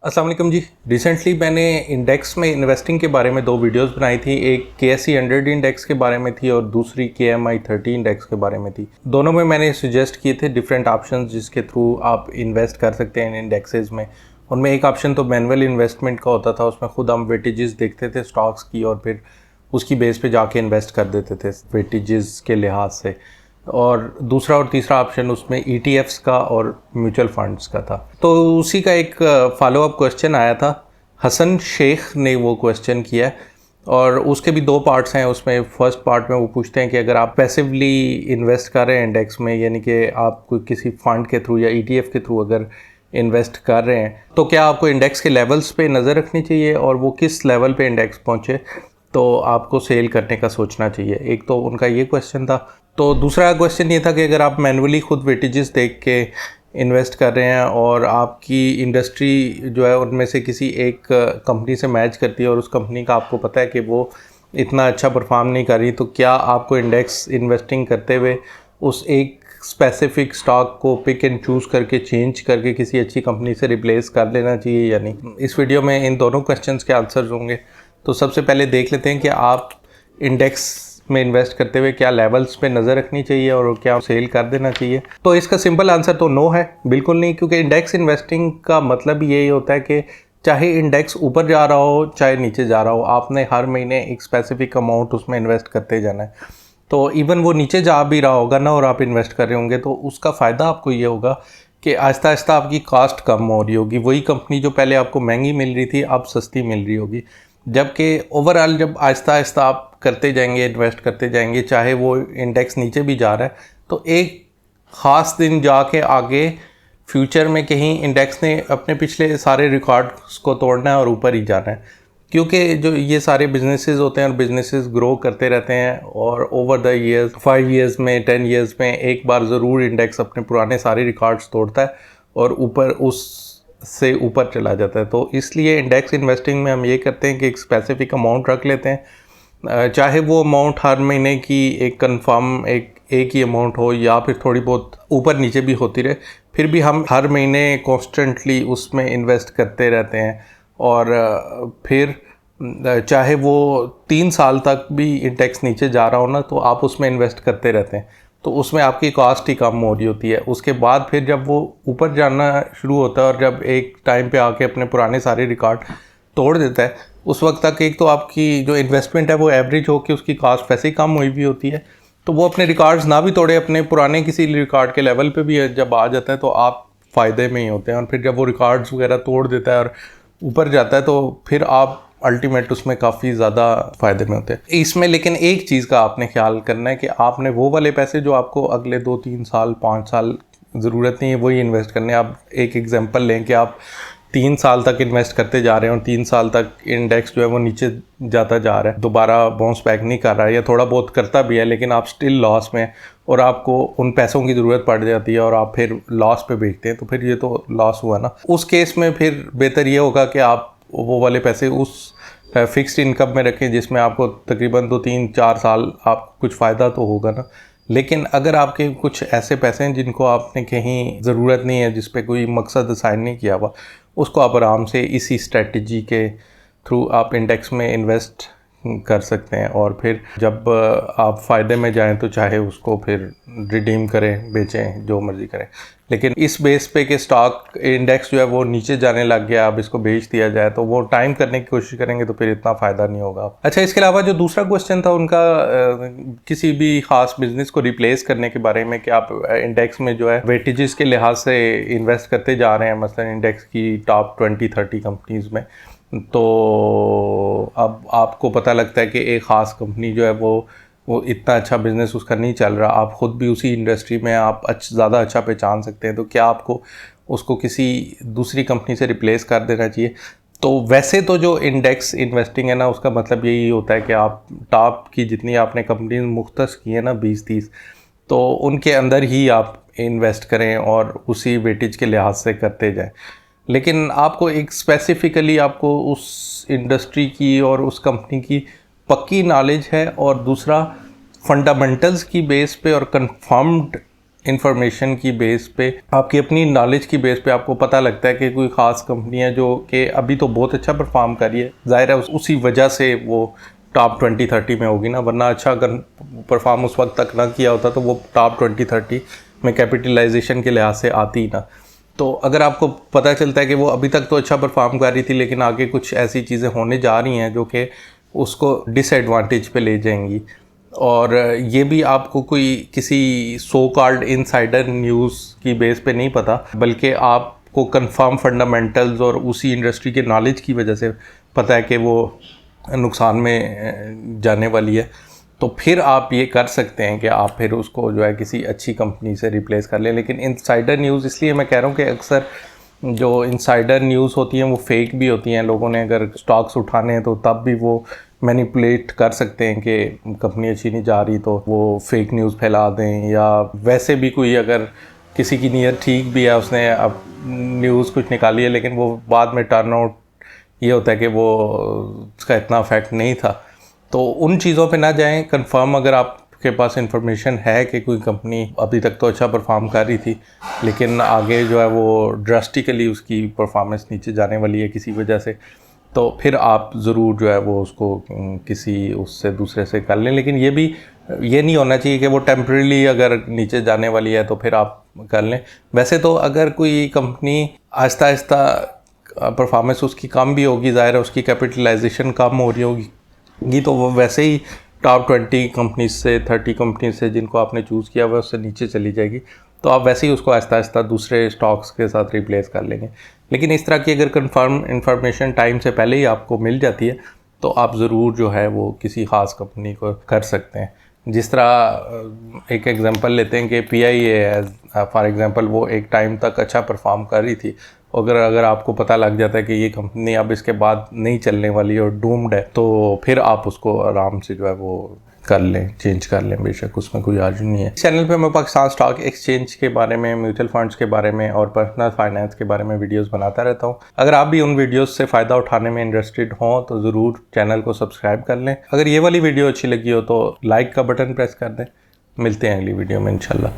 अस्सलाम वालेकुम जी। रिसेंटली मैंने इंडेक्स में इन्वेस्टिंग के बारे में 2 वीडियोस बनाई थी। एक KSE 100 इंडेक्स के बारे में थी और दूसरी KMI 30 इंडेक्स के बारे में थी। दोनों में मैंने सजेस्ट किए थे डिफरेंट ऑप्शंस जिसके थ्रू आप इन्वेस्ट कर सकते हैं इन इंडेक्सेस में। उनमें एक ऑप्शन तो मैनुअल इन्वेस्टमेंट का होता था, उसमें खुद हम वेटेजेस देखते थे स्टॉक्स की और फिर उसकी बेस पे जाके इन्वेस्ट कर देते थे वेटेजेस के लिहाज से। और दूसरा और तीसरा ऑप्शन उसमें ETFs का और म्यूचुअल फंड्स का था। तो उसी का एक फॉलो अप क्वेश्चन आया था, हसन शेख ने वो क्वेश्चन किया है और उसके भी 2 पार्ट्स हैं। उसमें फर्स्ट पार्ट में वो पूछते हैं कि अगर आप पैसिवली इन्वेस्ट कर रहे हैं इंडेक्स में, यानी कि आप कोई किसी फंड के थ्रू या ETF के थ्रू अगर इन्वेस्ट कर रहे हैं तो क्या आपको इंडेक्स के लेवल्स पे नज़र रखनी चाहिए और वो किस लेवल पे इंडेक्स पहुँचे तो आपको सेल करने का सोचना चाहिए। एक तो उनका ये क्वेश्चन था। तो दूसरा क्वेश्चन ये था कि अगर आप मैनुअली खुद वेटेजेस देख के इन्वेस्ट कर रहे हैं और आपकी इंडस्ट्री जो है उनमें से किसी एक कंपनी से मैच करती है और उस कंपनी का आपको पता है कि वो इतना अच्छा परफॉर्म नहीं कर रही, तो क्या आपको इंडेक्स इन्वेस्टिंग करते हुए उस एक स्पेसिफिक स्टॉक को पिक एंड चूज़ करके चेंज करके किसी अच्छी कंपनी से रिप्लेस कर लेना चाहिए या नहीं। इस वीडियो में इन दोनों क्वेश्चंस के आंसर्स होंगे। तो सबसे पहले देख लेते हैं कि आप इंडेक्स में इन्वेस्ट करते हुए क्या लेवल्स पे नज़र रखनी चाहिए और क्या सेल कर देना चाहिए। तो इसका सिंपल आंसर तो नो है, बिल्कुल नहीं, क्योंकि इंडेक्स इन्वेस्टिंग का मतलब यही होता है कि चाहे इंडेक्स ऊपर जा रहा हो चाहे नीचे जा रहा हो, आपने हर महीने एक स्पेसिफिक अमाउंट उसमें इन्वेस्ट करते जाना है। तो इवन वो नीचे जा भी रहा होगा ना और आप इन्वेस्ट कर रहे होंगे तो उसका फ़ायदा आपको ये होगा कि आहिस्ता आहिस्ता आपकी कॉस्ट कम हो रही होगी। वही कंपनी जो पहले आपको महंगी मिल रही थी अब सस्ती मिल रही होगी। जबकि ओवरऑल जब आहिस्ता आहिस्ता आप करते जाएंगे, इन्वेस्ट करते जाएंगे, चाहे वो इंडेक्स नीचे भी जा रहा है, तो एक ख़ास दिन जाके आगे फ्यूचर में कहीं इंडेक्स ने अपने पिछले सारे रिकॉर्ड्स को तोड़ना है और ऊपर ही जाना है। क्योंकि जो ये सारे बिजनेसेस होते हैं और बिजनेसेस ग्रो करते रहते हैं और ओवर द ईयर्स 5 ईयर्स में 10 ईयर्स में एक बार ज़रूर इंडेक्स अपने पुराने सारे रिकॉर्ड्स तोड़ता है और ऊपर उस से ऊपर चला जाता है। तो इसलिए इंडेक्स इन्वेस्टिंग में हम ये करते हैं कि एक स्पेसिफिक अमाउंट रख लेते हैं, चाहे वो अमाउंट हर महीने की एक कंफर्म एक ही अमाउंट हो या फिर थोड़ी बहुत ऊपर नीचे भी होती रहे, फिर भी हम हर महीने कॉन्स्टेंटली उसमें इन्वेस्ट करते रहते हैं। और फिर चाहे वो 3 साल तक भी इंडेक्स नीचे जा रहा हो ना, तो आप उसमें इन्वेस्ट करते रहते हैं, तो उसमें आपकी कॉस्ट ही कम हो रही होती है। उसके बाद फिर जब वो ऊपर जाना शुरू होता है और जब एक टाइम पे आके अपने पुराने सारे रिकॉर्ड तोड़ देता है, उस वक्त तक एक तो आपकी जो इन्वेस्टमेंट है वो एवरेज हो के उसकी कॉस्ट वैसे ही कम हुई भी होती है, तो वो अपने रिकॉर्ड्स ना भी तोड़े, अपने पुराने किसी रिकॉर्ड के लेवल पे भी जब आ जाता है तो आप फ़ायदे में ही होते हैं। और फिर जब वो रिकॉर्ड्स वगैरह तोड़ देता है और ऊपर जाता है तो फिर आप अल्टीमेट उसमें काफ़ी ज़्यादा फ़ायदे में होते हैं इसमें। लेकिन एक चीज़ का आपने ख्याल करना है कि आपने वो वाले पैसे जो आपको अगले 2-3 साल 5 साल ज़रूरत नहीं है वही इन्वेस्ट करने हैं। आप एक एग्जांपल लें कि आप 3 साल तक इन्वेस्ट करते जा रहे हैं और 3 साल तक इंडेक्स जो है वो नीचे जाता जा रहा है, दोबारा बाउंस बैक नहीं कर रहा है या थोड़ा बहुत करता भी है, लेकिन आप स्टिल लॉस में और आपको उन पैसों की ज़रूरत पड़ जाती है और आप फिर लॉस पे बेचते हैं, तो फिर ये तो लॉस हुआ ना। उस केस में फिर बेहतर ये होगा कि आप वो वाले पैसे उस फिक्स्ड इनकम में रखें जिसमें आपको तकरीबन 2-3-4 साल आप कुछ फ़ायदा तो होगा ना। लेकिन अगर आपके कुछ ऐसे पैसे हैं जिनको आपने कहीं ज़रूरत नहीं है, जिस पे कोई मकसद असाइन नहीं किया हुआ, उसको आप आराम से इसी स्ट्रेटजी के थ्रू आप इंडेक्स में इन्वेस्ट कर सकते हैं और फिर जब आप फ़ायदे में जाएं तो चाहे उसको फिर रिडीम करें, बेचें, जो मर्ज़ी करें। लेकिन इस बेस पे कि स्टॉक इंडेक्स जो है वो नीचे जाने लग गया, अब इसको बेच दिया जाए, तो वो टाइम करने की कोशिश करेंगे तो फिर इतना फ़ायदा नहीं होगा। अच्छा, इसके अलावा जो दूसरा क्वेश्चन था उनका किसी भी ख़ास बिजनेस को रिप्लेस करने के बारे में कि आप इंडेक्स में जो है वेटेजेस के लिहाज से इन्वेस्ट करते जा रहे हैं, मसलन इंडेक्स की टॉप 20-30 कंपनीज़ में, तो अब आपको पता लगता है कि एक ख़ास कंपनी जो है वो इतना अच्छा बिज़नेस उसका नहीं चल रहा, आप ख़ुद भी उसी इंडस्ट्री में आप ज़्यादा अच्छा पहचान सकते हैं, तो क्या आपको उसको किसी दूसरी कंपनी से रिप्लेस कर देना चाहिए। तो वैसे तो जो इंडेक्स इन्वेस्टिंग है ना, उसका मतलब यही होता है कि आप टॉप की जितनी आपने कंपनी मुख्तस की है ना 20-30, तो उनके अंदर ही आप इन्वेस्ट करें और उसी वेटेज के लिहाज से करते जाएं। लेकिन आपको एक स्पेसिफ़िकली आपको उस इंडस्ट्री की और उस कंपनी की पक्की नॉलेज है और दूसरा फंडामेंटल्स की बेस पे और कंफर्म्ड इंफॉर्मेशन की बेस पे, आपकी अपनी नॉलेज की बेस पे आपको पता लगता है कि कोई ख़ास कंपनी है जो कि अभी तो बहुत अच्छा परफॉर्म कर रही है, ज़ाहिर है उसी वजह से वो टॉप 20-30 में होगी ना, वरना अच्छा अगर परफॉर्म उस वक्त तक ना किया होता तो वो टॉप 20-30 में कैपिटलाइजेशन के लिहाज से आती ही ना। तो अगर आपको पता चलता है कि वो अभी तक तो अच्छा परफॉर्म कर रही थी लेकिन आगे कुछ ऐसी चीज़ें होने जा रही हैं जो कि उसको डिसएडवांटेज पे ले जाएंगी, और ये भी आपको कोई किसी सो कॉल्ड इनसाइडर न्यूज़ की बेस पे नहीं पता, बल्कि आपको कंफर्म फंडामेंटल्स और उसी इंडस्ट्री के नॉलेज की वजह से पता है कि वो नुकसान में जाने वाली है, तो फिर आप ये कर सकते हैं कि आप फिर उसको जो है किसी अच्छी कंपनी से रिप्लेस कर लें। लेकिन इनसाइडर न्यूज़ इसलिए मैं कह रहा हूँ कि अक्सर जो इनसाइडर न्यूज़ होती हैं वो फेक भी होती हैं। लोगों ने अगर स्टॉक्स उठाने हैं तो तब भी वो मैनिपुलेट कर सकते हैं कि कंपनी अच्छी नहीं जा रही तो वो फेक न्यूज़ फैला दें, या वैसे भी कोई अगर किसी की नीयत ठीक भी है, उसने अब न्यूज़ कुछ निकाली है लेकिन वो बाद में टर्न आउट ये होता है कि वो उसका इतना इफेक्ट नहीं था। तो उन चीज़ों पे ना जाएं। कंफर्म अगर आपके पास इंफॉर्मेशन है कि कोई कंपनी अभी तक तो अच्छा परफॉर्म कर रही थी लेकिन आगे जो है वो ड्रास्टिकली उसकी परफॉर्मेंस नीचे जाने वाली है किसी वजह से, तो फिर आप ज़रूर जो है वो उसको किसी उससे दूसरे से कर लें। लेकिन ये नहीं होना चाहिए कि वो टेम्परेली अगर नीचे जाने वाली है तो फिर आप कर लें। वैसे तो अगर कोई कंपनी आहिस्ता आहिस्ता परफॉर्मेंस उसकी कम भी होगी, ज़ाहिर है उसकी कैपिटलाइजेशन कम हो रही होगी, तो वो वैसे ही टॉप 20 कंपनीज से 30 कंपनीज से जिनको आपने चूज़ किया हुआ उससे नीचे चली जाएगी, तो आप वैसे ही उसको आहिस्ता आहिस्ता दूसरे स्टॉक्स के साथ रिप्लेस कर लेंगे। लेकिन इस तरह की अगर कंफर्म इंफॉर्मेशन टाइम से पहले ही आपको मिल जाती है तो आप ज़रूर जो है वो किसी ख़ास कंपनी को कर सकते हैं। जिस तरह एक एग्जांपल लेते हैं कि PIA है फॉर एग्जांपल, वो एक टाइम तक अच्छा परफॉर्म कर रही थी। अगर आपको पता लग जाता है कि ये कंपनी अब इसके बाद नहीं चलने वाली और डूम्ड है, तो फिर आप उसको आराम से जो है वो कर लें, चेंज कर लें, बेशक उसमें कोई अर्ज नहीं है। इस चैनल पे मैं पाकिस्तान स्टॉक एक्सचेंज के बारे में, म्यूचुअल फंड्स के बारे में और पर्सनल फाइनेंस के बारे में वीडियोस बनाता रहता हूँ। अगर आप भी उन वीडियोस से फ़ायदा उठाने में इंटरेस्टेड हों तो ज़रूर चैनल को सब्सक्राइब कर लें। अगर ये वाली वीडियो अच्छी लगी हो तो लाइक का बटन प्रेस कर दें। मिलते हैं अगली वीडियो में इंशाल्लाह।